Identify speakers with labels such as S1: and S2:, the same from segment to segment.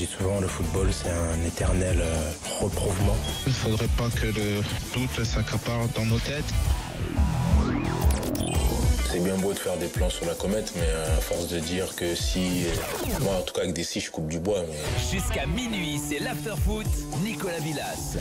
S1: dis souvent, le football, c'est un éternel reprouvement.
S2: Il ne faudrait pas que le doute s'accapare dans nos têtes.
S1: C'est bien beau de faire des plans sur la comète, mais à force de dire que si... Moi, en tout cas, avec des scies, je coupe du bois. Mais...
S3: Jusqu'à minuit, c'est l'after-foot, Nicolas Villas.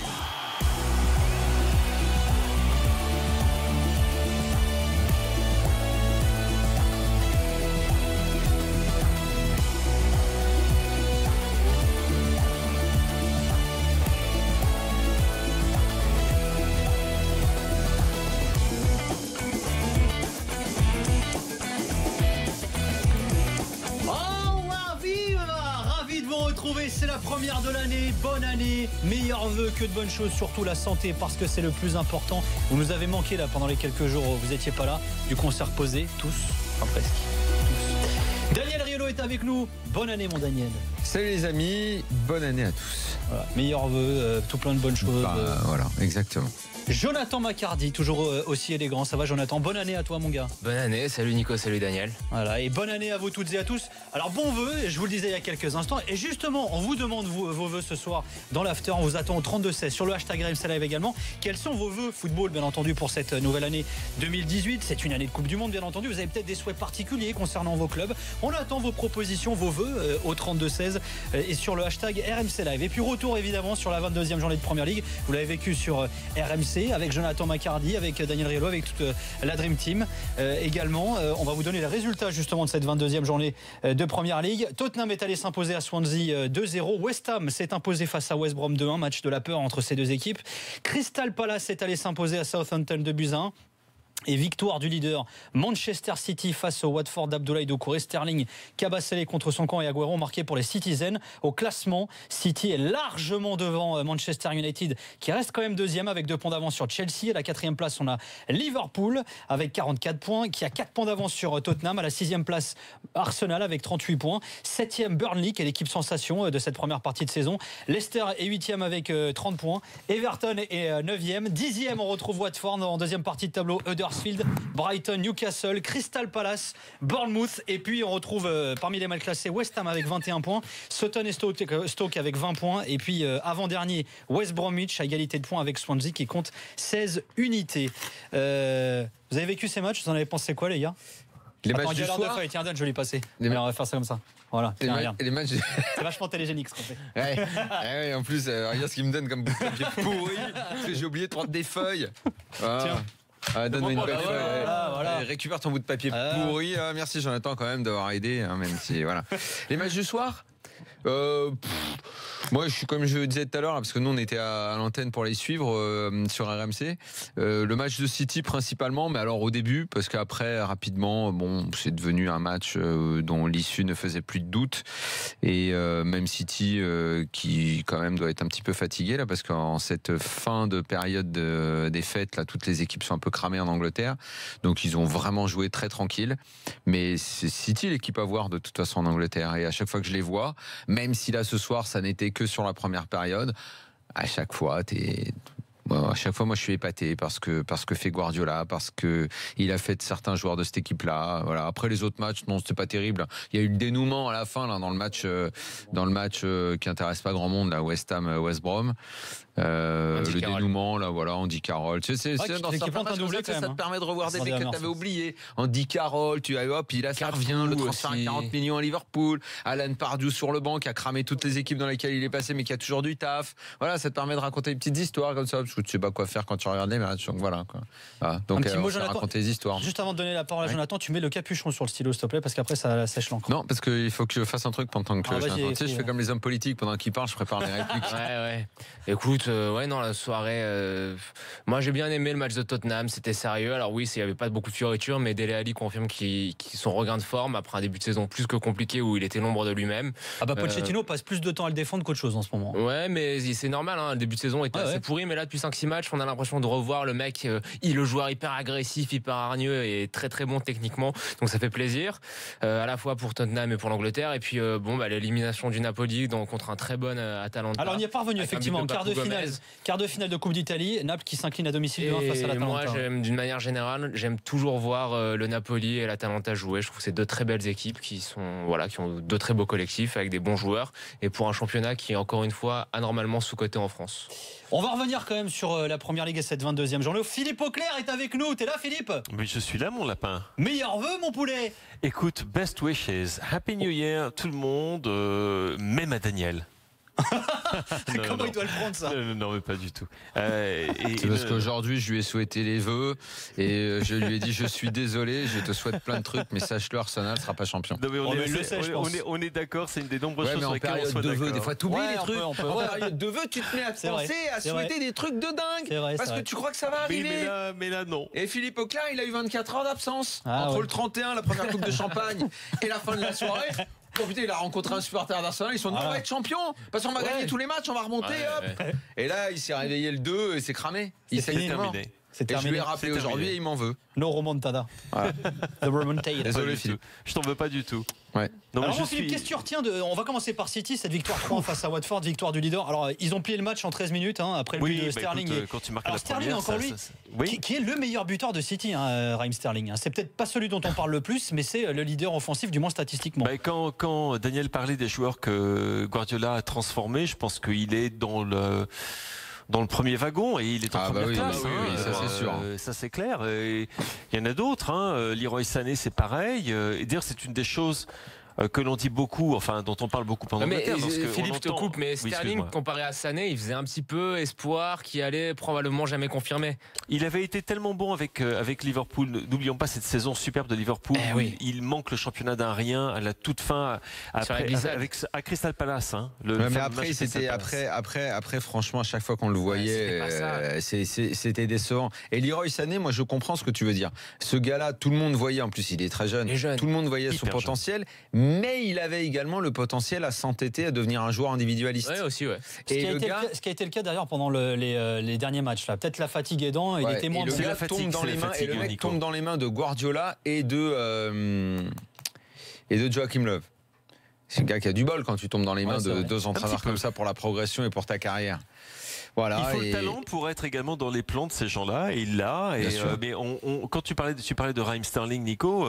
S4: C'est la première de l'année, bonne année, meilleurs vœux que de bonnes choses, surtout la santé parce que c'est le plus important. Vous nous avez manqué là pendant les quelques jours où vous n'étiez pas là, du concert posé, tous, enfin presque, tous. Daniel Riolo est avec nous, bonne année mon Daniel.
S5: Salut les amis, bonne année à tous.
S4: Voilà, meilleurs vœux, tout plein de bonnes choses.
S5: Voilà, exactement.
S4: Jonathan Macardy, toujours aussi élégant. Ça va Jonathan? Bonne année à toi mon gars.
S6: Bonne année, salut Nico, salut Daniel.
S4: Voilà, et bonne année à vous toutes et à tous. Alors bon vœu, je vous le disais il y a quelques instants. Et justement, on vous demande vos vœux ce soir dans l'after. On vous attend au 32-16 sur le hashtag RMC Live également. Quels sont vos vœux football bien entendu pour cette nouvelle année 2018? C'est une année de Coupe du Monde bien entendu. Vous avez peut-être des souhaits particuliers concernant vos clubs. On attend vos propositions, vos vœux au 32-16 et sur le hashtag RMC Live. Et puis retour évidemment sur la 22e journée de Première Ligue. Vous l'avez vécu sur RMC avec Jonathan Macardy, avec Daniel Riolo, avec toute la Dream Team également. On va vous donner les résultats justement de cette 22e journée de Première Ligue. Tottenham est allé s'imposer à Swansea 2-0. West Ham s'est imposé face à West Brom 2-1. Match de la peur entre ces deux équipes. Crystal Palace est allé s'imposer à Southampton 2-1. Et victoire du leader Manchester City face au Watford d'Abdoulaye Doucouré. Sterling, Kabasele contre son camp et Agüero marqué pour les Citizens. Au classement, City est largement devant Manchester United qui reste quand même deuxième avec 2 points d'avance sur Chelsea. À la 4e place, on a Liverpool avec 44 points qui a 4 points d'avance sur Tottenham. À la 6e place, Arsenal avec 38 points. 7e, Burnley qui est l'équipe sensation de cette première partie de saison. Leicester est 8e avec 30 points. Everton est 9e. 10e, on retrouve Watford en deuxième partie de tableau. Huddersfield, Brighton, Newcastle, Crystal Palace, Bournemouth et puis on retrouve parmi les mal classés West Ham avec 21 points, Sutton et Stoke avec 20 points et puis avant-dernier West Bromwich à égalité de points avec Swansea qui compte 16 unités. Vous avez vécu ces matchs? Vous en avez pensé quoi les gars?
S5: Les matchs du soir.
S4: Tiens Dan, je l'ai passé. On va faire ça comme ça. Voilà.
S5: Les matchs.
S4: C'est vachement télégénique ce qu'on fait.
S5: Ouais, en plus, regarde ce qu'il me donne comme bout de papier pourri. Parce que j'ai oublié de prendre des feuilles. Tiens. Donne-moi une belle feuille.
S4: Voilà.
S5: Récupère ton bout de papier pourri. Merci Jonathan quand même d'avoir aidé, même si voilà. Les matchs du soir. Moi, je suis comme je disais tout à l'heure, parce que nous on était à l'antenne pour les suivre sur RMC. Le match de City principalement, mais alors au début, parce qu'après rapidement, bon, c'est devenu un match dont l'issue ne faisait plus de doute. Et même City, qui quand même doit être un petit peu fatigué là, parce qu'en cette fin de période des fêtes, là, toutes les équipes sont un peu cramées en Angleterre, donc ils ont vraiment joué très tranquille. Mais c'est City l'équipe à voir de toute façon en Angleterre. Et à chaque fois que je les vois, même si là ce soir ça n'était que sur la première période, à chaque fois moi je suis épaté parce que fait Guardiola, parce que il a fait de certains joueurs de cette équipe là. Voilà. Après les autres matchs, non, c'était pas terrible. Il y a eu le dénouement à la fin là, dans le match qui intéresse pas grand monde là, West Ham West Brom. Le dénouement là, voilà, Andy Carroll, c'est dans ça te permet de revoir des mecs que tu avais oubliés. Andy Carroll, il a ça revient, le transfert à 40 millions à Liverpool, Alan Pardew sur le banc qui a cramé toutes les équipes dans lesquelles il est passé mais qui a toujours du taf. Voilà, ça te permet de raconter des petites histoires comme ça parce que tu sais pas quoi faire quand tu regardes les matchs. Donc voilà quoi. Donc on va raconter des histoires.
S4: Juste avant de donner la parole à Jonathan, tu mets le capuchon sur le stylo s'il te plaît parce qu'après ça sèche l'encre.
S5: Non, parce qu'il faut que je fasse un truc pendant que tu sais, je fais comme les hommes politiques pendant qu'ils parlent, je prépare les répliques.
S6: Ouais. Écoute, non, la soirée, moi j'ai bien aimé le match de Tottenham, c'était sérieux. Alors oui, il n'y avait pas beaucoup de fioritures, mais Dele Alli confirme qu'il son regain de forme après un début de saison plus que compliqué où il était l'ombre de lui-même.
S4: Pochettino passe plus de temps à le défendre qu'autre chose en ce moment.
S6: Ouais, mais c'est normal, hein, le début de saison était assez pourri, mais là depuis 5-6 matchs, on a l'impression de revoir le mec, le joueur hyper agressif, hyper hargneux et très très bon techniquement. Donc ça fait plaisir, à la fois pour Tottenham et pour l'Angleterre. Et puis l'élimination du Napoli contre un très bon Atalanta.
S4: Alors on y est parvenu effectivement, quart de finale de Coupe d'Italie, Naples qui s'incline à domicile 2-1 face à l'Atalanta.
S6: Moi, d'une manière générale, j'aime toujours voir le Napoli et l'Atalanta jouer. Je trouve que c'est deux très belles équipes qui ont deux très beaux collectifs avec des bons joueurs et pour un championnat qui est encore une fois anormalement sous-coté en France.
S4: On va revenir quand même sur la Première Ligue et cette 22e journée. Philippe Auclair est avec nous. T'es là, Philippe?
S7: Mais je suis là, mon lapin.
S4: Meilleurs vœux, mon poulet.
S7: Écoute, best wishes, Happy New Year, tout le monde, même à Daniel.
S4: Comment il doit le prendre, ça?
S7: Non, mais pas du tout.
S5: C'est parce qu'aujourd'hui, je lui ai souhaité les vœux et je lui ai dit je suis désolé, je te souhaite plein de trucs, mais sache-le, Arsenal ne sera pas champion.
S7: Non, mais on est d'accord, c'est une des nombreuses choses
S5: sur lesquelles on soit d'accord. Vœux, des fois, t'oublies les trucs. En période de vœux, tu te mets à penser, à souhaiter des trucs de dingue parce que tu crois que ça va arriver.
S7: Mais là, non.
S5: Et Philippe Auclair, il a eu 24 heures d'absence entre le 31, la première coupe de champagne, et la fin de la soirée. Oh putain, il a rencontré un supporter d'Arsenal, ils sont dit on va être champion parce qu'on va gagner tous les matchs, on va remonter, hop. Et là, il s'est réveillé le 2 et c'est cramé. Il s'est terminé. Et je lui ai rappelé aujourd'hui et il m'en veut.
S4: No remontada. Voilà. The remontada.
S5: Désolé Philippe.
S7: Je t'en veux pas du tout.
S5: Ouais.
S4: Non, alors Philippe, qu'est-ce que tu retiens on va commencer par City, cette victoire 3 face à Watford, victoire du leader. Alors ils ont plié le match en 13 minutes après le but de Sterling.
S7: Écoute, quand tu marques
S4: alors Sterling encore lui, qui est le meilleur buteur de City, Raheem Sterling. C'est peut-être pas celui dont on parle le plus, mais c'est le leader offensif, du moins statistiquement.
S7: Quand Daniel parlait des joueurs que Guardiola a transformés, je pense qu'il est dans le premier wagon et il est en première classe.
S5: Oui, ça c'est sûr.
S7: Ça c'est clair. Il y en a d'autres. Leroy Sané, c'est pareil. Et d'ailleurs, c'est une des choses que l'on dit beaucoup, enfin dont on parle beaucoup pendant le temps.
S6: Philippe, je te coupe, mais Sterling, comparé à Sané, il faisait un petit peu espoir qui allait probablement jamais confirmer.
S7: Il avait été tellement bon avec Liverpool. N'oublions pas cette saison superbe de Liverpool. Il manque le championnat d'un rien à la toute fin à Crystal Palace.
S5: Mais après, c'était après, franchement, à chaque fois qu'on le voyait, c'était décevant. Et Leroy Sané, moi, je comprends ce que tu veux dire. Ce gars-là, tout le monde voyait, en plus, il est très jeune. Tout le monde voyait son potentiel. Mais il avait également le potentiel à s'entêter, à devenir un joueur individualiste.
S6: Oui, aussi, ouais.
S4: Ce qui a été le cas d'ailleurs pendant les derniers matchs. Peut-être la fatigue aidant, il était moins bon.
S5: Le mec tombe dans les mains de Guardiola et de Joachim Löw. C'est un gars qui a du bol quand tu tombes dans les mains de deux entraîneurs comme ça pour la progression et pour ta carrière. Voilà,
S7: il faut le talent pour être également dans les plans de ces gens-là, et il l'a. Mais quand tu parlais de Raheem Sterling, Nico,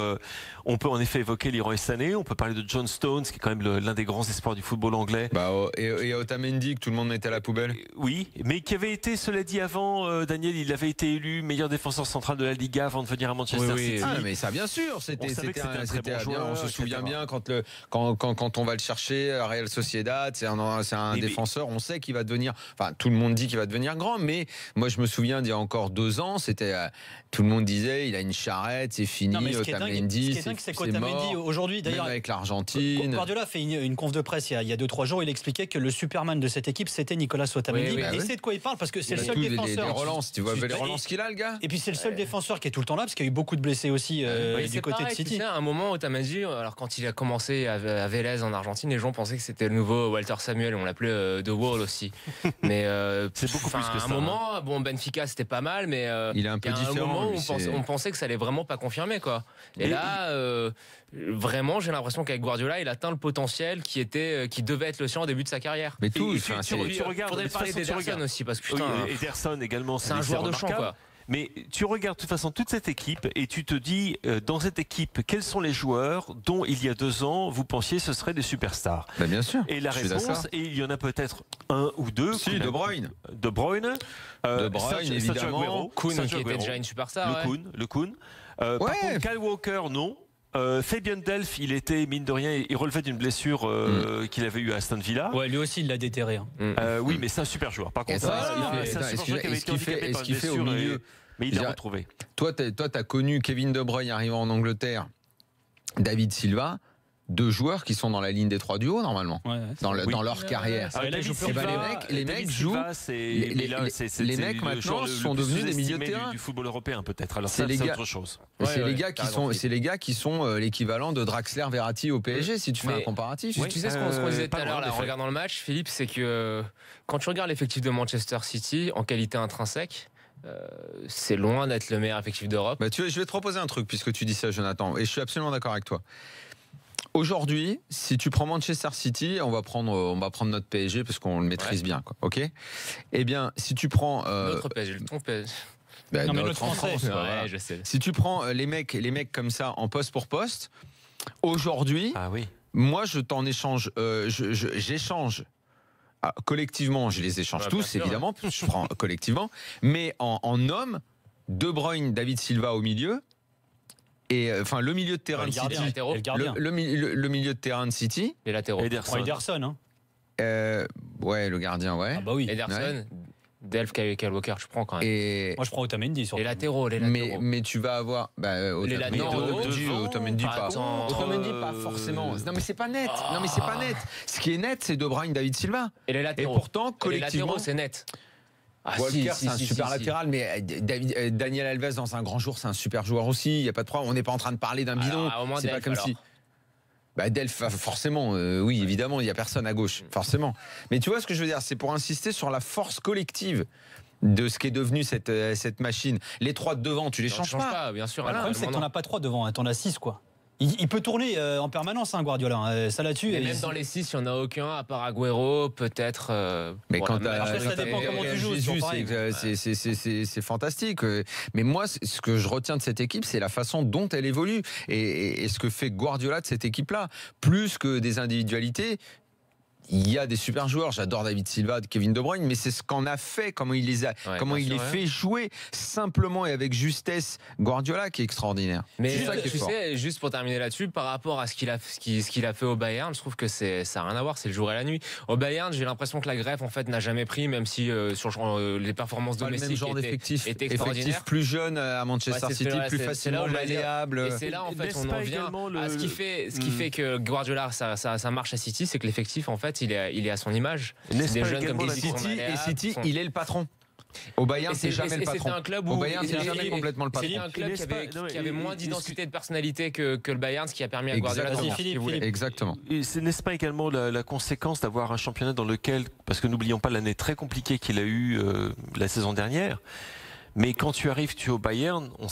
S7: on peut en effet évoquer Leroy Sané, on peut parler de John Stones, qui est quand même l'un des grands espoirs du football anglais.
S5: Et Otamendi, que tout le monde mettait à la poubelle.
S7: Oui, mais qui avait été, cela dit avant, Daniel, il avait été élu meilleur défenseur central de la Liga avant de venir à Manchester City.
S5: Ah, mais ça, bien sûr, on se souvient bien quand on va le chercher à Real Sociedad, c'est un défenseur, on sait qu'il va devenir, enfin tout le monde dit qu'il va devenir grand, mais moi je me souviens d'il y a encore 2 ans, c'était tout le monde disait il a une charrette, c'est fini. Otamendi,
S4: c'est qu'Otamendi aujourd'hui, d'ailleurs,
S5: avec l'Argentine.
S4: Guardiola a fait une conf de presse il y a 2-3 jours, il expliquait que le Superman de cette équipe c'était Nicolas Otamendi. Et c'est de quoi il parle parce que c'est le seul défenseur.
S5: Les relances, tu vois les relances qu'il a, le gars.
S4: Et puis c'est le seul défenseur qui est tout le temps là parce qu'il y a eu beaucoup de blessés aussi du côté de City.
S6: À un moment, Otamendi, alors quand il a commencé à Vélez en Argentine, les gens pensaient que c'était le nouveau Walter Samuel, on l'appelait The Wall aussi. Mais
S7: c'est beaucoup plus que ça.
S6: À un moment, Benfica c'était pas mal, mais
S5: il est un peu différent.
S6: À un moment, on pensait que ça allait vraiment pas confirmer, quoi. Et là, vraiment, j'ai l'impression qu'avec Guardiola, il atteint le potentiel qui devait être le sien au début de sa carrière.
S5: Mais tout,
S6: tu regardes. Faudrait parler d'Ederson aussi, parce que putain,
S7: Ederson également,
S6: c'est un joueur de champ, quoi.
S7: Mais tu regardes de toute façon toute cette équipe et tu te dis, dans cette équipe, quels sont les joueurs dont il y a 2 ans, vous pensiez ce seraient des superstars?
S5: Bien sûr.
S7: Et la réponse, et il y en a peut-être 1 ou 2.
S5: Si, De Bruyne.
S7: Évidemment.
S6: Kuhn, qui était déjà une superstar.
S7: Le Kuhn. Par contre, Kyle Walker, non. Fabian Delph, il était, mine de rien, il relevait d'une blessure qu'il avait eue à Aston Villa.
S4: Ouais, lui aussi, il l'a déterré.
S7: Oui, mais c'est un super joueur. Par contre,
S5: est-ce qu'il fait au milieu?
S7: Mais il l'a retrouvé.
S5: Toi, t'as connu Kevin De Bruyne arrivant en Angleterre, David Silva. 2 joueurs qui sont dans la ligne des 3 du haut normalement, dans leur carrière. Les mecs jouent. Les mecs maintenant sont devenus des milieux de terrain
S7: du football européen peut-être. Alors c'est autre chose.
S5: C'est les gars qui sont l'équivalent de Draxler, Verratti au PSG si tu fais un comparatif.
S6: Tu sais ce qu'on disait tout à l'heure en regardant le match, Philippe, c'est que quand tu regardes l'effectif de Manchester City en qualité intrinsèque, c'est loin d'être le meilleur effectif d'Europe.
S5: Je vais te proposer un truc puisque tu dis ça, Jonathan, et je suis absolument d'accord avec toi. Aujourd'hui, si tu prends Manchester City, on va prendre notre PSG parce qu'on le maîtrise bien, quoi. Ok. Eh bien, si tu prends
S6: notre PSG, ton PSG.
S4: Non, mais notre français.
S6: Je sais.
S5: Si tu prends les mecs comme ça en poste pour poste, aujourd'hui, moi je t'en échange, j'échange. Collectivement, je les échange tous, évidemment, je prends collectivement, mais en homme, De Bruyne, David Silva au milieu. Et enfin le milieu de terrain de City, le milieu de terrain de City,
S6: les latéraux.
S4: Ederson, hein.
S5: Le gardien, ouais.
S4: Ah bah oui.
S6: Ederson, Delph, Kyle Walker, je prends quand même.
S4: Moi je prends Otamendi surtout.
S6: Les latéraux.
S5: Mais tu vas avoir Otamendi pas. Otamendi pas forcément. Non mais c'est pas net. Ce qui est net, c'est De Bruyne, David Silva.
S6: Et les latéraux.
S5: Et pourtant collectivement,
S6: les latéraux, c'est net.
S5: Walker, c'est un super latéral, mais Daniel Alves dans un grand jour, c'est un super joueur aussi. Il y a pas de problème. On n'est pas en train de parler d'un bidon. C'est pas comme si. Delph, forcément, oui, évidemment, il n'y a personne à gauche, forcément. Mais tu vois ce que je veux dire, c'est pour insister sur la force collective de ce qui est devenu cette machine. Les 3 de devant, tu les changes pas.
S6: Bien sûr.
S4: Le problème, c'est que t'en as pas 3 devant, t'en as 6, quoi. Il peut tourner en permanence, Guardiola. Ça là-dessus.
S6: Et même dans les 6, il n'y en a aucun, à part Agüero, peut-être.
S5: Mais quand
S4: ça dépend comment tu joues.
S5: C'est fantastique. Mais moi, ce que je retiens de cette équipe, c'est la façon dont elle évolue. Et ce que fait Guardiola de cette équipe-là. Plus que des individualités. Il y a des super joueurs, j'adore David Silva, Kevin De Bruyne, mais c'est ce qu'on a fait, comment il les fait jouer simplement et avec justesse Guardiola qui est extraordinaire.
S6: Mais tu sais, juste pour terminer là-dessus, par rapport à ce qu'il a fait au Bayern, je trouve que ça n'a rien à voir, c'est le jour et la nuit. Au Bayern, j'ai l'impression que la greffe en fait n'a jamais pris, même si sur les performances domestiques étaient extraordinaires.
S5: Effectif plus jeune à Manchester City, plus facilement malléable.
S6: Et c'est là en fait on en vient à ce qui fait que Guardiola ça marche à City, c'est que l'effectif en fait il est à son image.
S5: Des jeunes comme City, il est le patron. Au Bayern, c'est jamais le patron.
S6: Au
S5: Bayern, c'est jamais complètement le patron.
S6: C'est un club qui avait moins d'identité et de personnalité que le Bayern, ce qui a permis à Guardiola de faire ce qu'il voulait.
S5: Exactement.
S7: N'est-ce pas également la conséquence d'avoir un championnat dans lequel, parce que n'oublions pas l'année très compliquée qu'il a eue la saison dernière, mais quand tu arrives au Bayern, on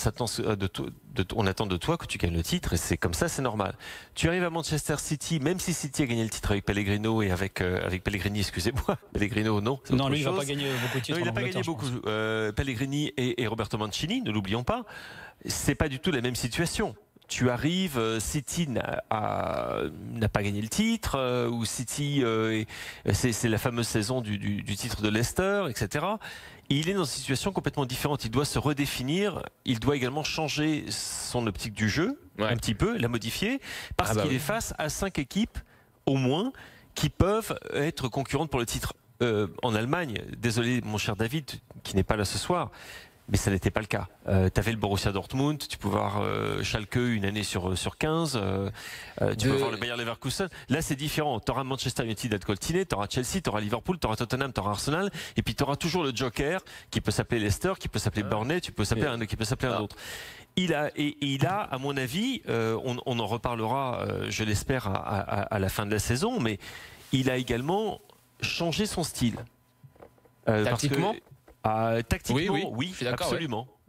S7: attend de toi que tu gagnes le titre et c'est comme ça, c'est normal. Tu arrives à Manchester City, même si City a gagné le titre avec Pellegrino et avec Pellegrini, excusez-moi, Pellegrino non.
S4: Non, lui il va pas gagner beaucoup de titres.
S7: Non, il n'a pas gagné beaucoup. Pellegrini et Roberto Mancini, ne l'oublions pas, c'est pas du tout la même situation. Tu arrives, City n'a pas gagné le titre, ou City, c'est la fameuse saison du titre de Leicester, etc. Il est dans une situation complètement différente. Il doit se redéfinir. Il doit également changer son optique du jeu, un petit peu, la modifier, parce qu'il est face à 5 équipes, au moins, qui peuvent être concurrentes pour le titre. En Allemagne, désolé mon cher David, qui n'est pas là ce soir, mais ça n'était pas le cas. Tu avais le Borussia Dortmund, tu pouvais voir Schalke une année sur 15, tu peux voir le Bayer Leverkusen. Là, c'est différent. Tu auras Manchester United à Coltinet, tu auras Chelsea, tu auras Liverpool, tu auras Tottenham, tu auras Arsenal, et puis tu auras toujours le Joker qui peut s'appeler Leicester, qui peut s'appeler Burnley, qui peut s'appeler un autre. Il a, à mon avis, on en reparlera, je l'espère, à la fin de la saison, mais il a également changé son style.
S6: Tactiquement
S7: tactiquement, oui,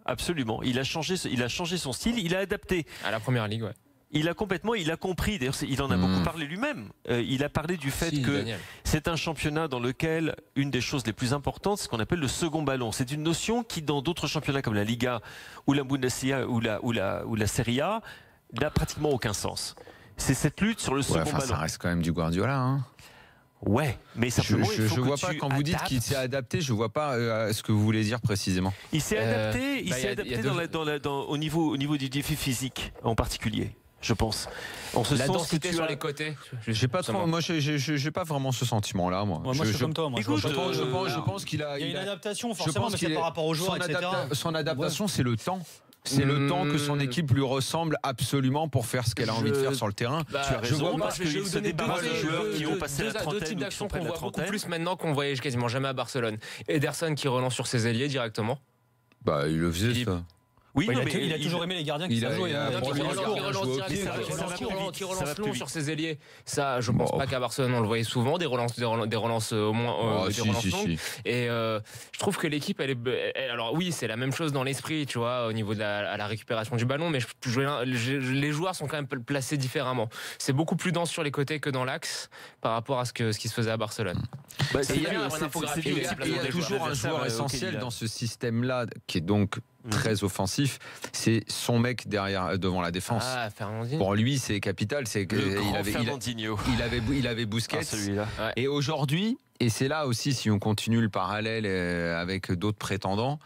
S7: absolument. Il a changé son style, il a adapté.
S6: À la première ligue, ouais.
S7: Il a compris, d'ailleurs il en a beaucoup parlé lui-même, il a parlé du fait que c'est un championnat dans lequel une des choses les plus importantes, c'est ce qu'on appelle le second ballon. C'est une notion qui dans d'autres championnats comme la Liga ou la Bundesliga ou la Serie A n'a pratiquement aucun sens. C'est cette lutte sur le second ballon.
S5: Ça reste quand même du Guardiola, hein.
S7: Ouais, mais simplement
S5: je vois pas quand vous dites qu'il s'est adapté, je vois pas ce que vous voulez dire précisément.
S7: Il s'est adapté, au niveau du défi physique en particulier, je pense.
S6: La densité sur les côtés.
S5: J'ai pas trop, moi j'ai pas vraiment ce sentiment-là, moi.
S4: Moi je suis comme toi.
S5: Je pense qu'il a.
S4: Il y a une adaptation forcément, mais c'est par rapport aux joueurs, etc.
S5: Son adaptation, c'est le temps. C'est le temps que son équipe lui ressemble absolument pour faire ce qu'elle a envie de faire sur le terrain.
S7: Tu as raison,
S6: je vois
S7: parce qu'il se débarrasse de joueurs qui ont passé la trentaine.
S6: Deux types d'actions qu'on voit beaucoup
S7: trentaine.
S6: plus maintenant qu'on voyait quasiment jamais à Barcelone. Ederson qui relance sur ses ailiers directement.
S5: Bah, il le faisait,
S6: Philippe.
S5: ça.
S7: Oui,
S4: Ouais,
S7: non,
S4: il a toujours aimé les gardiens qui savent jouer.
S6: Qui relance long sur ses ailiers. Ça, je pense pas qu'à Barcelone on le voyait souvent, des relances au moins, des relances longues. Et je trouve que l'équipe, alors oui, c'est la même chose dans l'esprit, tu vois, au niveau de la récupération du ballon, mais les joueurs sont quand même placés différemment. C'est beaucoup plus dense sur les côtés que dans l'axe par rapport à ce qui se faisait à Barcelone.
S5: Il y a toujours un joueur essentiel dans ce système-là qui est donc très offensif, c'est son mec devant la défense.
S6: Ah, Fernandinho.
S5: Pour lui, c'est capital. C'est il avait Busquets.
S7: Ouais.
S5: Et aujourd'hui, et c'est là aussi, si on continue le parallèle avec d'autres prétendants,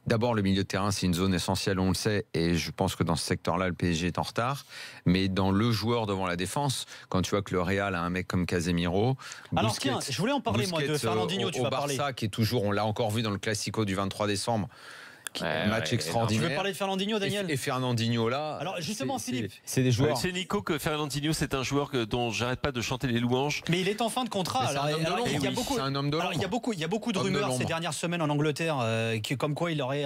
S5: d'abord le milieu de terrain, c'est une zone essentielle, on le sait, et je pense que dans ce secteur-là, le PSG est en retard. Mais dans le joueur devant la défense, quand tu vois que le Real a un mec comme Casemiro,
S4: alors tiens, je voulais en parler moi de Fernandinho. Tu vas
S5: Barça,
S4: parler.
S5: qui est toujours, on l'a encore vu dans le Classico du 23 décembre. Match extraordinaire.
S4: Tu veux parler de Fernandinho, Daniel?
S5: Et Fernandinho là.
S4: Alors justement, Philippe,
S5: c'est des joueurs.
S7: C'est Nico que Fernandinho, c'est un joueur dont j'arrête pas de chanter les louanges.
S4: mais il est en fin de contrat. Alors, il y a beaucoup.
S5: C'est un homme de
S4: Alors,
S5: l'ombre.
S4: il y a beaucoup de
S5: Homme de
S4: rumeurs
S5: l'ombre.
S4: ces dernières semaines en Angleterre, comme quoi il aurait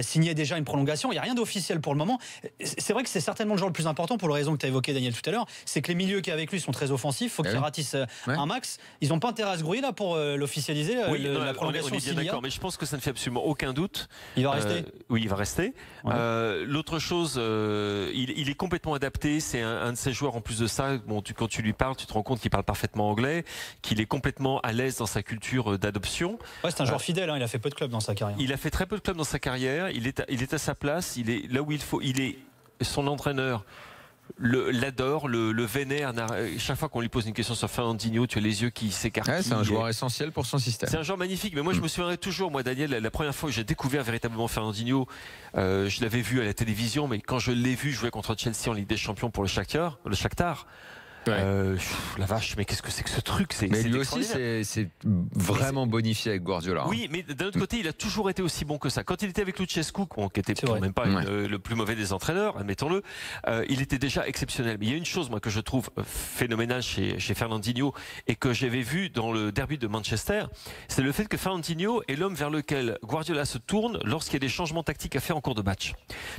S4: signé déjà une prolongation. Il n'y a rien d'officiel pour le moment. C'est vrai que c'est certainement le joueur le plus important pour la raison que tu as évoqué, Daniel, tout à l'heure. C'est que les milieux qui avec lui sont très offensifs. Il faut qu'ils ratissent un max. Ils n'ont pas intérêt à se grouiller là pour l'officialiser. La prolongation,
S7: on est bien d'accord, mais je pense que ça ne fait absolument aucun doute.
S4: Il va rester.
S7: Oui, il va rester.
S4: Ouais.
S7: L'autre chose, il est complètement adapté. C'est un de ces joueurs en plus de ça. Bon, quand tu lui parles, tu te rends compte qu'il parle parfaitement anglais, qu'il est complètement à l'aise dans sa culture d'adoption.
S4: Ouais, c'est un joueur fidèle. Il a fait peu de clubs dans sa carrière.
S7: Il a fait très peu de clubs dans sa carrière. Il est à sa place. Il est là où il faut. Il est son entraîneur. L'adore, le vénère. Chaque fois qu'on lui pose une question sur Fernandinho, tu as les yeux qui s'écarquillent.
S5: C'est un joueur essentiel pour son système.
S7: C'est un joueur magnifique, mais moi je me souviendrai toujours, moi Daniel, la première fois que j'ai découvert véritablement Fernandinho, je l'avais vu à la télévision, mais quand je l'ai vu jouer contre Chelsea en Ligue des Champions pour le Shakhtar, la vache, mais qu'est-ce que c'est que ce truc?
S5: Mais lui aussi, c'est vraiment bonifié avec Guardiola.
S7: Oui, mais d'un autre côté, il a toujours été aussi bon que ça. Quand il était avec Luchescu, qui était quand même pas le plus mauvais des entraîneurs, admettons-le, il était déjà exceptionnel. Mais il y a une chose, moi, que je trouve phénoménale chez Fernandinho et que j'avais vu dans le derby de Manchester, c'est le fait que Fernandinho est l'homme vers lequel Guardiola se tourne lorsqu'il y a des changements tactiques à faire en cours de match.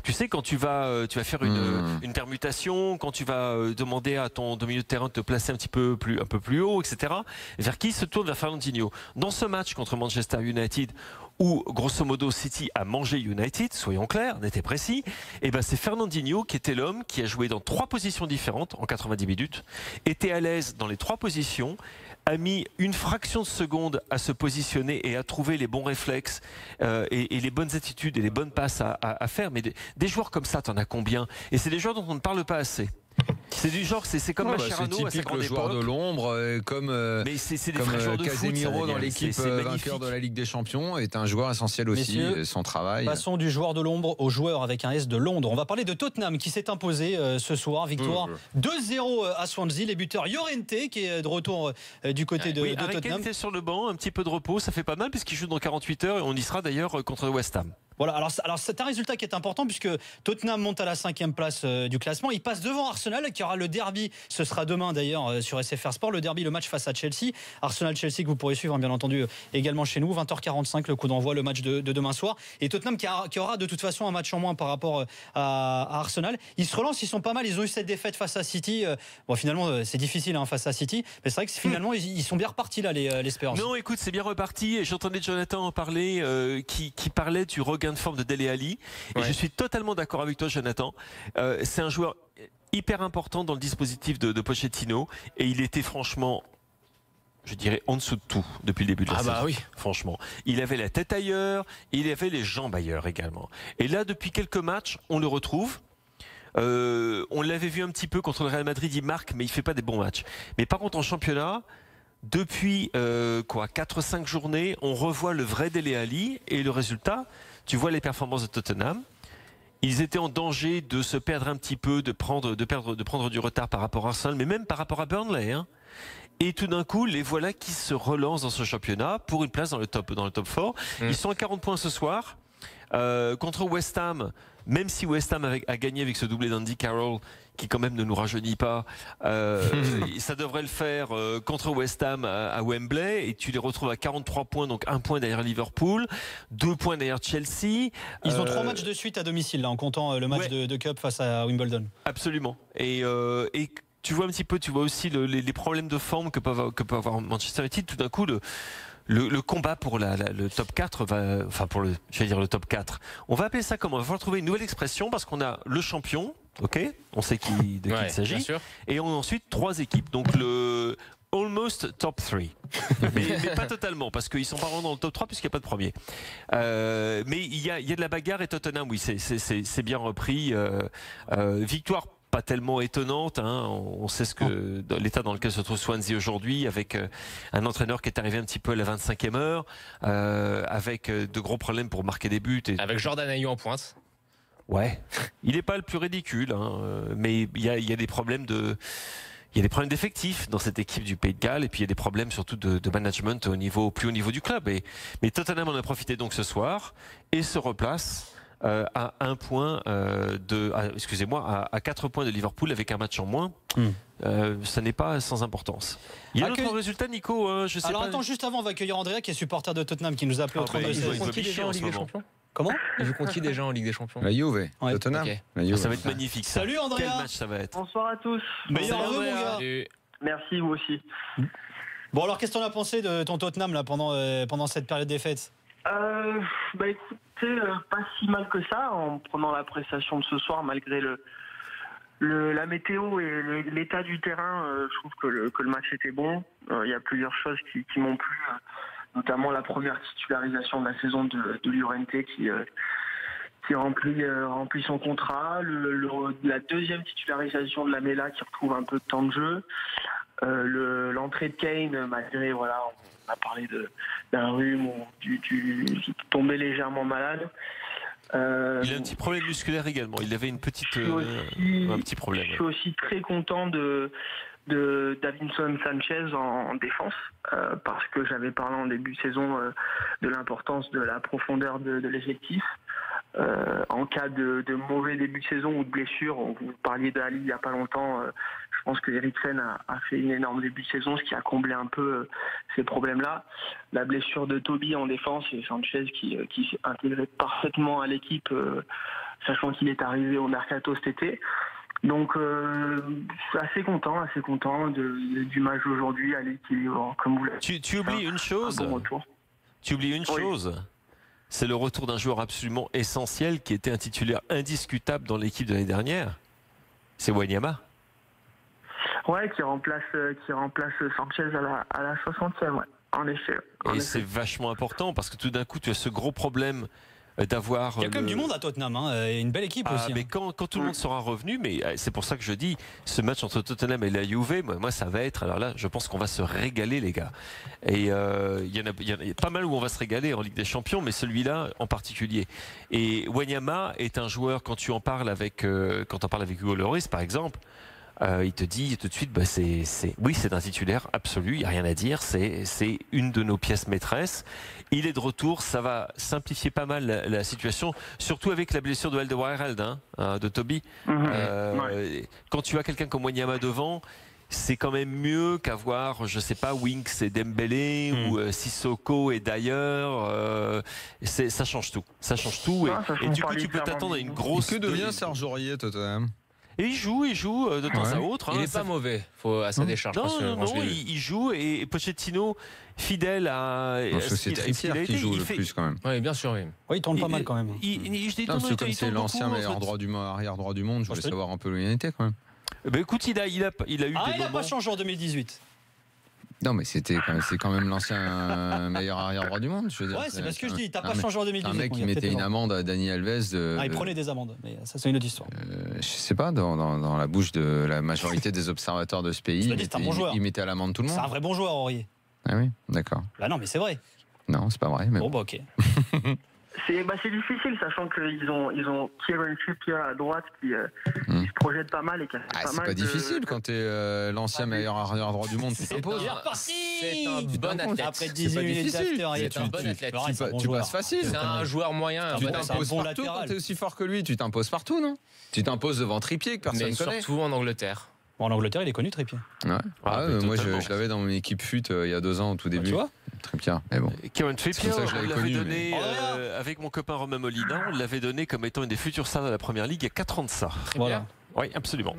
S7: Tu sais, quand tu vas faire une permutation, quand tu vas demander à ton milieu de terrain de te placer un peu plus haut, etc. Vers qui se tourne? Vers Fernandinho. Dans ce match contre Manchester United, où grosso modo City a mangé United, soyons clairs, n'était précis, et ben c'est Fernandinho qui était l'homme qui a joué dans 3 positions différentes en 90 minutes, était à l'aise dans les 3 positions, a mis une fraction de seconde à se positionner et à trouver les bons réflexes et les bonnes attitudes et les bonnes passes à faire. Mais des joueurs comme ça, t'en as combien? Et c'est des joueurs dont on ne parle pas assez. C'est du genre, c'est comme Mascherano à sa grande
S5: le joueur
S7: époque.
S5: de l'ombre, comme Casemiro dans l'équipe vainqueur de la Ligue des Champions, est un joueur essentiel aussi.
S4: Messieurs,
S5: son travail.
S4: Passons du joueur de l'ombre au joueur avec un S de Londres. On va parler de Tottenham qui s'est imposé ce soir. Victoire 2-0 à Swansea. Les buteurs Llorente qui est de retour du côté de Tottenham.
S7: Était sur le banc, un petit peu de repos, ça fait pas mal puisqu'il joue dans 48 heures et on y sera d'ailleurs contre West Ham.
S4: Voilà, alors c'est un résultat qui est important puisque Tottenham monte à la 5e place du classement. Il passe devant Arsenal qui aura le derby. Ce sera demain d'ailleurs sur SFR Sport. Le derby, le match face à Chelsea. Arsenal-Chelsea que vous pourrez suivre bien entendu également chez nous. 20h45 le coup d'envoi, le match de demain soir. Et Tottenham qui aura de toute façon un match en moins par rapport à Arsenal. Ils se relancent, ils sont pas mal. Ils ont eu cette défaite face à City. Bon finalement c'est difficile face à City. Mais c'est vrai que finalement ils sont bien repartis là les Spurs.
S7: Non écoute c'est bien reparti. Et j'entendais Jonathan en parler qui parlait du regain de forme de Dele Alli et je suis totalement d'accord avec toi Jonathan, c'est un joueur hyper important dans le dispositif de Pochettino et il était franchement je dirais en dessous de tout depuis le début de la saison.
S6: Oui.
S7: Franchement, il avait la tête ailleurs, il avait les jambes ailleurs également et là depuis quelques matchs on le retrouve. On l'avait vu un petit peu contre le Real Madrid, il marque mais il fait pas des bons matchs, mais par contre en championnat depuis 4-5 journées on revoit le vrai Dele Alli et le résultat, tu vois les performances de Tottenham. Ils étaient en danger de se perdre un petit peu, de prendre du retard par rapport à Arsenal, mais même par rapport à Burnley. Et tout d'un coup, les voilà qui se relancent dans ce championnat pour une place dans le top 4. Ils sont à 40 points ce soir. Contre West Ham, même si West Ham a gagné avec ce doublé d'Andy Carroll, qui quand même ne nous rajeunit pas, ça devrait le faire contre West Ham à Wembley, et tu les retrouves à 43 points, donc 1 point derrière Liverpool, 2 points derrière Chelsea.
S4: Ils ont 3 matchs de suite à domicile, là, en comptant le match de Cup face à Wimbledon.
S7: Absolument. Et tu vois un petit peu, tu vois aussi les problèmes de forme que peut avoir Manchester United. Tout d'un coup, le combat pour le top 4 le top 4. On va appeler ça comment? On va falloir trouver une nouvelle expression, parce qu'on a le champion, ok, on sait de qui il s'agit, et on a ensuite 3 équipes. Donc le almost top 3. mais pas totalement, parce qu'ils sont pas vraiment dans le top 3 puisqu'il n'y a pas de premier. Mais il y a de la bagarre, et Tottenham, oui, c'est bien repris. Victoire pas tellement étonnante, hein. On sait l'état dans lequel se trouve Swansea aujourd'hui, avec un entraîneur qui est arrivé un petit peu à la 25e heure, avec de gros problèmes pour marquer des buts.
S6: Avec Jordan Ayew en pointe.
S7: Ouais, il n'est pas le plus ridicule, hein, mais il y a des problèmes il y a des problèmes d'effectifs dans cette équipe du Pays de Galles, et puis il y a des problèmes surtout de management plus haut niveau du club. Mais Tottenham en a profité donc ce soir et se replace à 1 point à 4 points de Liverpool avec un match en moins. Ça n'est pas sans importance. Il y a d'autres résultats, Nico, je sais
S4: Alors
S7: pas.
S4: attends, juste avant, on va accueillir Andrea, qui est supporter de Tottenham, qui nous a appelé au 32.
S6: Ils ont déjà en Ligue des Champions.
S4: Comment?
S6: Ils jouent contre qui déjà en Ligue des Champions?
S5: La Juve, Tottenham.
S6: Okay.
S5: La Juve.
S7: Ça va être magnifique. Ça.
S4: Salut Andrea.
S7: Quel match ça va être?
S8: Bonsoir à tous.
S4: Meilleur vœu, mon gars.
S6: Salut.
S8: Merci, vous aussi.
S4: Bon, alors qu'est-ce que t'en as pensé de ton Tottenham là pendant cette période des fêtes?
S8: Écoutez, pas si mal que ça, en prenant la prestation de ce soir, malgré la météo et l'état du terrain. Je trouve que le match était bon. Il y a plusieurs choses qui m'ont plu, notamment la première titularisation de la saison de Llorente qui remplit son contrat, la deuxième titularisation de Lamela qui retrouve un peu de temps de jeu, l'entrée de Kane, malgré, voilà, on a parlé d'un rhume ou du tombé légèrement malade.
S7: Il a un petit problème musculaire également. Il avait un petit problème.
S8: Je suis aussi très content de Davinson Sanchez en défense, parce que j'avais parlé en début de saison de l'importance de la profondeur de l'effectif. En cas de mauvais début de saison ou de blessure, vous parliez d'Ali il n'y a pas longtemps, je pense que Eriksen a fait une énorme début de saison, ce qui a comblé un peu ces problèmes-là. La blessure de Toby en défense et Sanchez qui s'est intégré parfaitement à l'équipe, sachant qu'il est arrivé au Mercato cet été. Donc assez content du match d'aujourd'hui à l'équilibre, comme vous l'avez dit.
S7: Tu oublies une chose.
S8: Bon retour.
S7: Tu oublies une chose. C'est le retour d'un joueur absolument essentiel qui était un titulaire indiscutable dans l'équipe de l'année dernière. C'est Wanyama.
S8: Ouais, qui remplace Sanchez à la 60e, ouais. En effet.
S7: Et c'est vachement important, parce que tout d'un coup, tu as ce gros problème d'avoir.
S4: Il y a quand même du monde à Tottenham, hein, et une belle équipe aussi.
S7: Mais
S4: hein.
S7: quand tout le monde sera revenu, mais c'est pour ça que je dis, ce match entre Tottenham et la Juve, moi ça va être, alors là je pense qu'on va se régaler, les gars. Et il y en a pas mal où on va se régaler en Ligue des Champions, mais celui-là en particulier. Et Wanyama est un joueur, quand on parle avec Hugo Lloris par exemple, il te dit tout de suite, c'est un titulaire absolu, il n'y a rien à dire, c'est une de nos pièces maîtresses. Il est de retour, ça va simplifier pas mal la situation, surtout avec la blessure de Alderweireld, de Toby. Quand tu as quelqu'un comme Wanyama devant, c'est quand même mieux qu'avoir, je sais pas, Winks et Dembélé ou Sissoko et d'ailleurs. Ça change tout. Ça change tout. Et du coup, tu peux t'attendre à une grosse.
S5: Que devient Serge Aurier, Tottenham?
S7: Et il joue de temps à autre.
S6: Il n'est pas mauvais, à sa décharge.
S7: Non, il joue, et Pochettino, fidèle à.
S5: C'est Trippier qui joue le plus quand même.
S6: Oui, bien sûr.
S4: Oui, il tourne pas mal quand même.
S5: Comme c'est l'ancien meilleur arrière droit du monde, je voulais savoir un peu où il était quand même.
S7: Écoute, il a eu des moments.
S4: Il n'a pas changé en 2018.
S5: Non, mais c'est quand même l'ancien meilleur arrière droit du monde. Je veux dire,
S4: ouais, c'est parce que je dis, t'as pas changé en 2018.
S5: Un mec qui mettait une amende à Dani Alves.
S4: Il prenait des amendes, mais ça c'est une autre histoire.
S5: Je sais pas, dans la bouche de la majorité des observateurs de ce pays, il mettait à l'amende tout le monde.
S4: C'est un vrai bon joueur, Aurier.
S5: Ah oui, d'accord.
S4: Bah non, mais c'est vrai.
S5: Non, c'est pas vrai. Mais
S4: bon, bah ok.
S8: C'est difficile, sachant qu'ils ont Kieran Trippier à droite qui se projette pas mal et qui a fait pas
S5: C'est
S8: mal
S5: pas difficile quand t'es l'ancien meilleur arrière droit du monde. Tu t'imposes.
S6: C'est un bon athlète.
S4: Après 18 minutes d'after,
S6: C'est un bon athlète.
S5: Tu passes facile.
S6: C'est un joueur moyen.
S5: Tu
S6: un bon
S5: t'imposes
S4: bon
S5: partout
S4: latéral.
S5: quand t'es aussi fort que lui. Tu t'imposes partout, non? Tu t'imposes devant Trippier que personne
S6: mais
S5: connaît.
S6: surtout en Angleterre.
S4: Bon, en Angleterre, il est connu, Trippier.
S5: Ouais. Moi,
S7: totalement.
S5: je l'avais dans mon équipe fut il y a 2 ans au tout début.
S4: Tu vois
S5: Trippier. Mais bon.
S7: Kieran Trippier,
S5: C'est pour ça que je
S7: on
S5: l'avais
S7: l'avait
S5: connu,
S7: donné avec mon copain Romain Molina, on l'avait donné comme étant une des futures stars de la première ligue il y a 4 ans de ça.
S4: Voilà.
S7: Oui, absolument.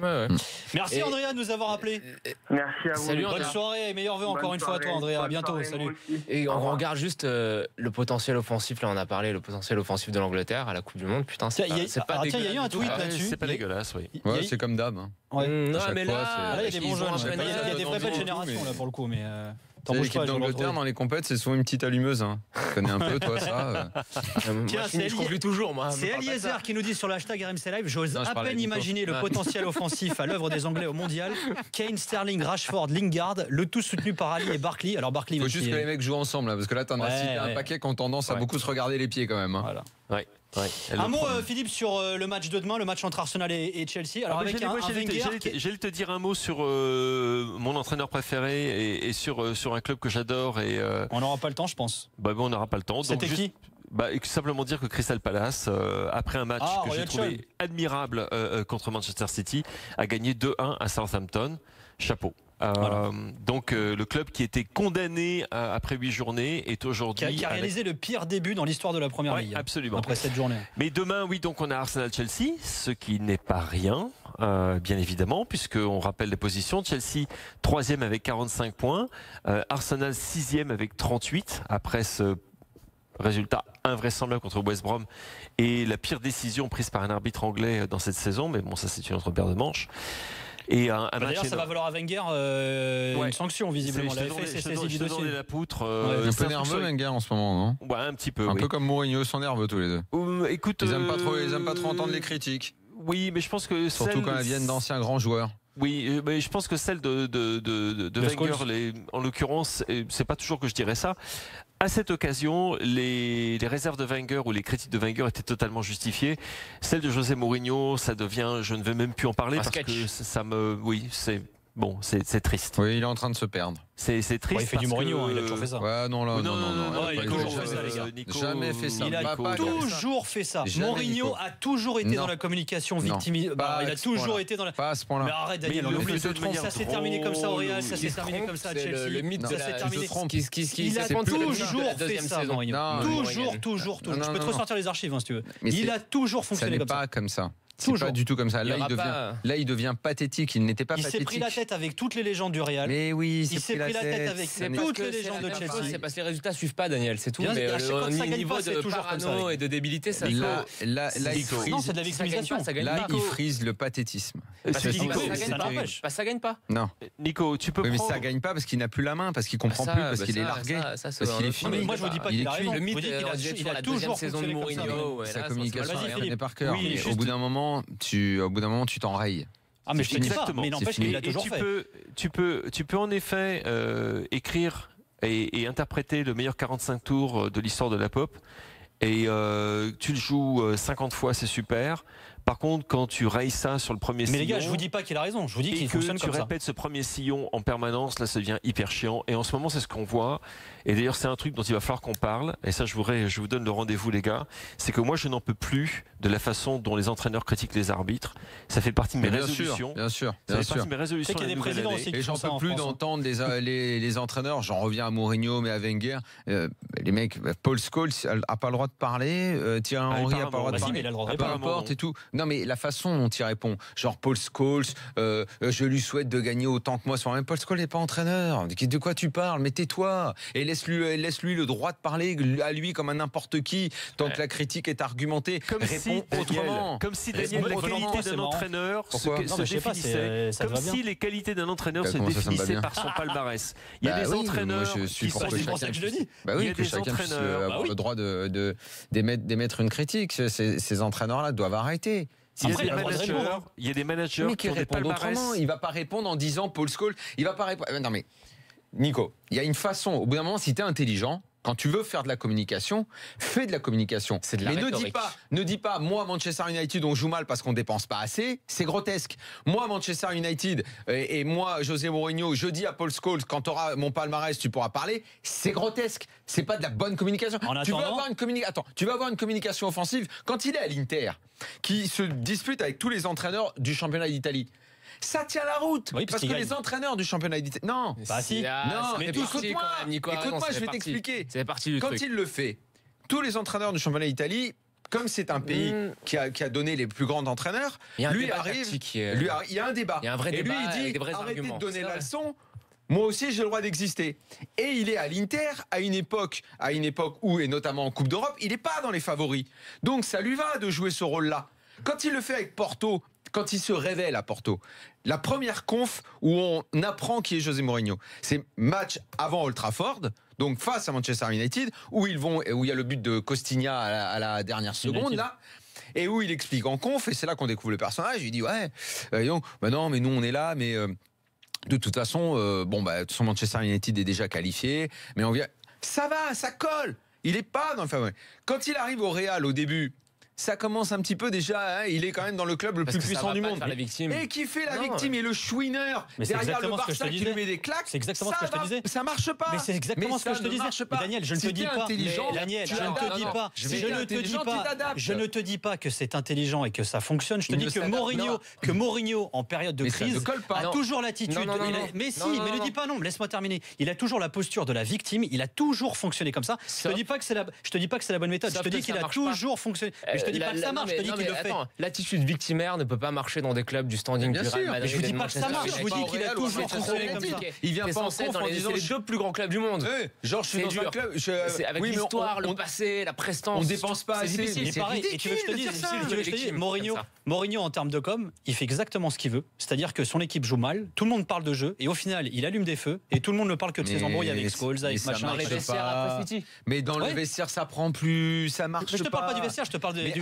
S4: Merci Andrea de nous avoir appelé.
S8: Merci à vous.
S6: Salut,
S4: Bonne
S6: Andrea.
S4: soirée et meilleurs vœux encore une fois à toi, Andrea. À bientôt. Salut.
S6: Et on regarde juste le potentiel offensif, là on a parlé, le potentiel offensif de l'Angleterre à la Coupe du Monde. Putain, c'est
S4: Tiens, il y a-
S6: pas
S4: alors, tiens, il y a eu un
S6: dégueulasse du
S4: tweet
S6: tout.
S4: là-dessus.
S7: C'est pas dégueulasse, oui.
S4: Il y a
S5: Ouais,
S4: eu-
S5: c'est comme d'hab. Hein.
S4: Ouais.
S6: Non,
S5: chaque
S6: mais
S5: fois,
S6: là,
S4: Là, il y a des bons
S6: ils
S4: jeunes.
S6: ont
S4: ouais.
S6: enchaîné,
S4: Il y a des vraies belles
S6: dans
S4: générations là pour le coup, mais t'en
S5: Tu sais,
S4: bouges pas.
S5: l'équipe
S4: je vais le
S5: d'Angleterre,
S4: retrouver.
S5: dans les compètes, c'est souvent une petite allumeuse. Hein. Tu connais un peu, toi, ça
S4: Tiens, c'est
S6: je conclue toujours, moi.
S4: C'est Eliezer qui nous dit sur le hashtag RMC Live, j'ose
S5: Non, je
S4: à
S5: parlais
S4: peine
S5: de Nico.
S4: imaginer le potentiel offensif à l'œuvre des Anglais au mondial. Kane, Sterling, Rashford, Lingard, le tout soutenu par Ali et Barkley. Alors Barkley,
S5: Il faut
S4: même
S5: juste
S4: si-
S5: que les mecs jouent ensemble, là, parce que là, t'en as
S4: Ouais,
S5: cité un
S4: ouais.
S5: paquet qui ont tendance à
S7: Ouais.
S5: beaucoup se regarder les pieds quand même. Hein.
S4: Voilà.
S7: Ouais.
S4: Un mot, Philippe, sur le match de demain, le match entre Arsenal et Chelsea. Alors avec un Wenger qui-
S7: J'allais te dire un mot sur mon entraîneur préféré et sur un club que j'adore. Et
S4: on n'aura pas le temps, je pense.
S7: bon, on n'aura pas le temps. Donc,
S4: C'était
S7: juste-
S4: qui
S7: Simplement dire que Crystal Palace, après un match que j'ai
S4: Royal
S7: trouvé
S4: Chun.
S7: admirable contre Manchester City, a gagné 2-1 à Southampton. Chapeau.
S4: Voilà.
S7: Donc le club qui était condamné après 8 journées est aujourd'hui
S4: qui a réalisé le pire début dans l'histoire de la Première
S7: Ouais,
S4: Ligue.
S7: absolument.
S4: Après cette journée.
S7: Mais demain, oui, donc on a Arsenal-Chelsea, ce qui n'est pas rien, bien évidemment, puisqu'on rappelle les positions. Chelsea 3e avec 45 points, Arsenal 6e avec 38, après ce résultat invraisemblable contre West Brom et la pire décision prise par un arbitre anglais dans cette saison, mais bon, ça c'est une autre paire de manches. Et un match
S4: D'ailleurs, ça va
S7: énorme.
S4: valoir à Wenger
S7: Ouais.
S4: une sanction, visiblement. La
S7: Je te
S4: FA s'est
S7: donnais-
S4: saisie du
S7: je te donnais
S4: dossier.
S7: la poutre.
S5: Un
S7: c'est
S5: peu nerveux,
S7: truc-
S5: Wenger, en ce moment, non?
S7: Ouais, un petit peu.
S5: Un
S7: oui.
S5: peu comme Mourinho, ils sont nerveux tous les deux.
S7: Écoute,
S5: Ils aiment pas trop entendre les critiques.
S7: Oui, mais je pense que
S5: Surtout quand elles viennent d'anciens grands joueurs.
S7: Oui, mais je pense que celle de Wenger,
S4: Scholes.
S7: en l'occurrence, c'est pas toujours que je dirais ça. À cette occasion, les réserves de Wenger ou les critiques de Wenger étaient totalement justifiées. Celle de José Mourinho, ça devient, je ne vais même plus en parler
S6: Un
S7: parce
S6: sketch.
S7: que ça me, oui, c'est triste.
S5: Oui, il est en train de se perdre.
S7: C'est triste.
S4: Ouais, il fait du
S7: parce
S4: Mourinho,
S7: que-
S4: il a toujours fait ça.
S5: Ouais, non, là,
S7: Oh,
S5: non.
S4: non, il a
S5: Pas
S4: toujours
S5: Nico,
S4: fait ça, les gars.
S7: Nico,
S5: Jamais fait ça.
S4: Il a
S5: Pas
S4: toujours fait ça.
S5: Jamais,
S4: Mourinho
S5: Nico.
S4: a toujours été
S5: Non.
S4: dans la communication
S5: Non.
S4: victimisée.
S5: Pas
S4: Il
S5: à
S4: a
S5: ce
S4: toujours
S5: point-là.
S4: été dans la.
S5: Pas à ce
S4: Mais
S5: point-là.
S4: arrête, Daniel,
S7: Mais
S4: on
S7: il le
S4: oublie.
S7: fait de manière
S4: Ça s'est terminé comme ça au Real, ça s'est terminé comme ça à
S6: C'est
S4: Chelsea.
S6: le mythe
S4: Ça
S6: de
S4: s'est
S6: la
S4: terminé.
S6: il
S4: a
S6: s'appelle le mythe de la
S4: toujours fait
S6: deuxième
S4: ça,
S6: saison.
S4: Mourinho.
S5: Non,
S4: Toujours.
S5: Non,
S4: Je peux te
S5: non,
S4: ressortir les archives, hein, si tu veux.
S5: Mais
S4: Il
S5: c'est-
S4: a toujours
S5: Ça
S4: fonctionné
S5: n'est
S4: comme ça.
S5: pas comme ça. C'est
S4: Toujours.
S5: pas du tout comme ça.
S6: Il y
S5: Là,
S6: aura
S5: il devient pathétique. Il n'était pas
S4: Il s'est
S5: pathétique.
S4: pris la tête avec toutes les légendes du Real.
S5: Mais oui,
S4: Il s'est pris la tête avec
S5: Ça n'est-
S4: toutes les légendes de Chelsea.
S6: C'est parce que les résultats suivent pas, Daniel, c'est tout.
S4: Bien,
S6: Mais
S4: à chaque fois que ça gagne
S6: niveau
S4: pas, c'est
S6: de
S4: toujours comme ça,
S6: parano
S4: avec-
S6: et de débilité, ça
S5: Là, il
S4: Non, c'est de la
S5: frise.
S4: victimisation.
S6: Ça gagne
S5: Là,
S6: pas.
S5: il frise le pathétisme.
S7: Parce que
S5: C'est-
S7: Nico,
S5: c'est-
S4: ça
S5: c'est
S4: n'empêche.
S5: terrible.
S6: Bah, ça gagne pas.
S5: Non.
S7: Nico, tu peux
S5: Oui, mais
S7: prendre.
S5: ça gagne pas parce qu'il n'a plus la main, parce qu'il comprend
S6: Ça,
S5: plus, parce
S6: bah,
S5: qu'il est
S6: ça,
S5: largué,
S6: ça,
S5: parce
S6: c'est
S5: qu'il est
S6: un-
S5: fini.
S4: Mais moi, je vous dis pas
S5: Il
S4: qu'il
S5: est
S4: a
S5: cuit.
S4: raison.
S6: Le
S4: Je
S6: mythe
S4: vous dis qu'il
S6: on disait
S4: il
S6: toujours
S4: a
S6: la deuxième
S4: toujours
S6: saison de
S4: fonctionné comme ça.
S6: Mourinho.
S5: Sa communication
S6: ça,
S5: n'est pas par cœur.
S4: Oui,
S5: Mais
S4: juste-
S5: au bout d'un moment, tu t'enrayes.
S4: Ah, mais je te dis pas.
S7: Exactement.
S4: Mais
S5: C'est
S4: n'empêche
S5: fini.
S4: qu'il l'a
S7: Et
S4: toujours fait.
S7: tu peux en effet écrire et interpréter le meilleur 45 tours de l'histoire de la pop. Et tu le joues 50 fois, c'est super. Par contre, quand tu rayes ça sur le premier
S4: Mais
S7: sillon,
S4: les gars, je vous dis pas qu'il a raison. Je vous dis
S7: et
S4: qu'il
S7: que
S4: fonctionne
S7: tu
S4: comme ça.
S7: répètes ce premier sillon en permanence, là, ça devient hyper chiant. Et en ce moment, c'est ce qu'on voit. Et d'ailleurs, c'est un truc dont il va falloir qu'on parle. Et ça, je vous donne le rendez-vous, les gars. C'est que moi, je n'en peux plus de la façon dont les entraîneurs critiquent les arbitres. Ça fait partie de mes
S5: Bien
S7: résolutions.
S5: sûr, bien sûr,
S7: Ça
S5: bien
S7: fait partie
S5: sûr.
S7: de mes résolutions.
S4: Tu sais qu'il y a
S7: de la
S4: des
S7: nouvelle
S4: présidents
S7: année.
S4: aussi qui
S5: Et j'en
S4: font ça
S5: peux
S4: en
S5: plus
S4: France, hein.
S5: d'entendre les entraîneurs. J'en reviens à Mourinho, mais à Wenger. Les mecs, Paul Scholes n'a pas le droit de parler. Thierry Henry n'a pas le droit de
S4: Bah si,
S5: parler.
S4: mais il a le droit de
S5: Peu
S4: parler.
S5: importe et tout. Non, mais la façon dont il répond, genre Paul Scholes, je lui souhaite de gagner autant que moi. Même Paul Scholes n'est pas entraîneur. De quoi tu parles? Mais tais-toi et laisse-lui le droit de parler à lui comme à n'importe qui. Tant que la critique est argumentée, réponds autrement.
S7: Comme si Daniel, la
S5: Réponds autrement,
S7: qualité
S4: c'est
S7: d'un
S4: marrant.
S7: entraîneur
S5: Pourquoi
S7: se
S4: Non, mais je sais pas,
S7: définissait.
S4: ça te
S7: Comme
S4: va bien.
S7: si les qualités d'un entraîneur se
S5: Comment ça me va
S7: définissaient
S5: bien
S7: par son palmarès. Il y a
S5: Bah
S7: des
S5: oui,
S7: entraîneurs
S5: moi, je suis
S7: qui
S5: pour
S7: sont
S5: que
S7: des
S4: C'est pour ça que je le dis.
S5: Bah
S7: Il y
S5: oui,
S7: a
S5: que
S7: des
S5: chacun puisse
S7: entraîneurs,
S5: avoir
S4: bah oui.
S5: le droit d'émettre une critique. Ces entraîneurs-là doivent arrêter.
S7: Il y a
S4: Après,
S7: des
S4: il a le droit de
S7: managers,
S4: répondre, hein.
S7: il y a des managers
S5: Mais
S7: qui
S5: qui
S7: ont des
S5: répondent
S7: palmarès.
S5: autrement. Il va pas répondre en disant Paul Scholes. Il va pas répondre. Non mais Nico, il y a une façon. Au bout d'un moment, si tu es intelligent, Quand tu veux faire de la communication, fais de la communication.
S6: C'est de la
S5: Mais
S6: rhétorique.
S5: ne dis pas, moi, Manchester United, on joue mal parce qu'on dépense pas assez. C'est grotesque. Moi, Manchester United, et moi, José Mourinho, je dis à Paul Scholes, quand tu auras mon palmarès, tu pourras parler. C'est grotesque. C'est pas de la bonne communication. Tu veux avoir une communication offensive quand il est à l'Inter, qui se dispute avec tous les entraîneurs du championnat d'Italie. Ça tient la route,
S4: oui,
S5: parce que les entraîneurs du championnat d'Italie... Non,
S4: bah si.
S5: Non, mais écoute-moi, je vais t'expliquer.
S6: C'est parti du
S5: Quand
S6: truc.
S5: il le fait, tous les entraîneurs du championnat d'Italie, comme c'est un pays qui a donné les plus grands entraîneurs, lui arrive, il y a un débat.
S6: Il y a un vrai
S5: et lui,
S6: débat
S5: il
S6: avec
S5: dit,
S6: des vrais
S5: arrêtez
S6: arguments.
S5: de donner
S6: C'est
S5: la
S6: vrai.
S5: leçon. Moi aussi, j'ai le droit d'exister. Et il est à l'Inter à une époque où, et notamment en Coupe d'Europe, il n'est pas dans les favoris. Donc ça lui va de jouer ce rôle-là. Quand il le fait avec Porto, quand il se révèle à Porto, la première conf où on apprend qui est José Mourinho, c'est match avant Old Trafford, donc face à Manchester United, où il y a le but de Costinha à la dernière seconde, là. Et où il explique en conf, et c'est là qu'on découvre le personnage. Il dit non, mais nous on est là, mais de toute façon, son Manchester United est déjà qualifié, mais on vient. Ça va, ça colle. Il est pas dans le favori. Quand il arrive au Real au début, ça commence un petit peu déjà. Il est quand même dans le club le plus puissant du monde. Et qui fait la victime et le chouineur derrière le Barça qui lui met des claques.
S4: C'est exactement ce que je te disais.
S5: Ça marche pas.
S4: Mais c'est exactement ce que je te disais. Daniel, je ne te dis pas. Daniel, je ne te dis pas que c'est intelligent et que ça fonctionne. Je te dis que Mourinho, en période de crise, a toujours l'attitude. Mais si, mais ne dis pas non. Laisse-moi terminer. Il a toujours la posture de la victime. Il a toujours fonctionné comme ça. Je te dis pas que c'est la bonne méthode. Je te dis qu'il a toujours fonctionné. Je te dis pas que ça marche, je te dis qu'il le fait.
S6: L'attitude victimaire ne peut pas marcher dans des clubs du standing du Real Madrid.
S4: Je vous dis pas que ça marche, je vous dis qu'il a toujours fonctionné comme ça.
S5: Il vient pas en conf en disant
S6: c'est les deux plus grands clubs du monde.
S5: Genre je suis dans un club,
S6: avec l'histoire, le passé, la prestance.
S5: On dépense pas assez.
S4: C'est pareil. Et tu veux que je te dise, Mourinho en termes de com, il fait exactement ce qu'il veut. C'est-à-dire que son équipe joue mal, tout le monde parle de jeu et au final, il allume des feux et tout le monde ne parle que de ses embrouilles avec Scholes, avec machin.
S5: Mais dans le vestiaire, ça prend plus, ça marche pas.
S4: Je te parle pas du vestiaire, je te parle des médias.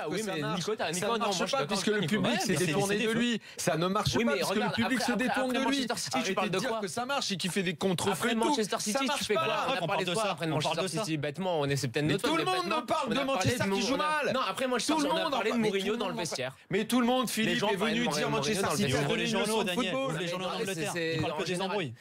S6: Oui, mais Nico,
S5: ça ne marche pas puisque le public s'est détourné de lui. Ça ne marche pas parce que le public se détourne de lui.
S6: Tu parles de
S5: quoi que ça marche et qu'il fait des contre-feux.
S6: Après Manchester City, tu fais quoi? On a parlé de ça après Manchester City. Bêtement, c'est peut-être notre.
S5: Tout le monde ne parle de Manchester qui joue mal.
S6: Non, après Manchester, on a parlé de Mourinho dans le vestiaire.
S5: Mais tout le monde, Philippe, est venu dire Manchester City.
S4: Les journaux, Daniel, les journaux d'Angleterre, ils parlent que des embrouilles.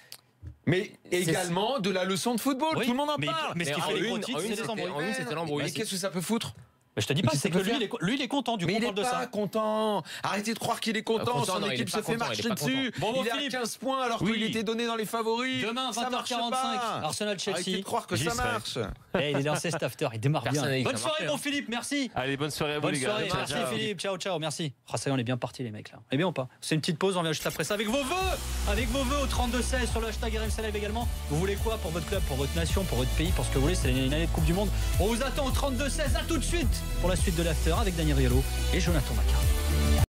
S5: Mais également de la leçon de football. Tout le monde en parle.
S4: Mais ce qui fait les gros titres, c'est des embrouilles.
S6: En une, c'était l'embrouille.
S5: Mais qu'est-ce que ça peut foutre?
S4: Je te dis pas, c'est que lui, il est content du coup.
S5: Mais il
S4: on parle
S5: est
S4: de
S5: pas
S4: ça.
S5: content. Arrêtez de croire qu'il est content. Son équipe se fait marcher dessus.
S4: Bon,
S5: il est à 15 points alors qu'il était donné dans les favoris.
S4: Demain, 20h45, Arsenal-Chelsea.
S5: Arrêtez de croire que ça marche.
S4: Il est dans ses after, il démarre bien. Bonne soirée, mon Philippe, merci.
S7: Allez, bonne soirée à vous, les gars.
S4: Merci, Philippe. Ciao, ciao, merci. Ça y est, on est bien partis, les mecs, là. On est bien ou pas? C'est une petite pause, on revient juste après ça avec vos vœux au 32-16 sur le hashtag RMC Live également. Vous voulez quoi pour votre club, pour votre nation, pour votre pays, pour ce que vous voulez? C'est une année de Coupe du Monde. On vous attend au 32-16. À tout de suite pour la suite de l'after avec Daniel Riolo et Jonathan Macquart.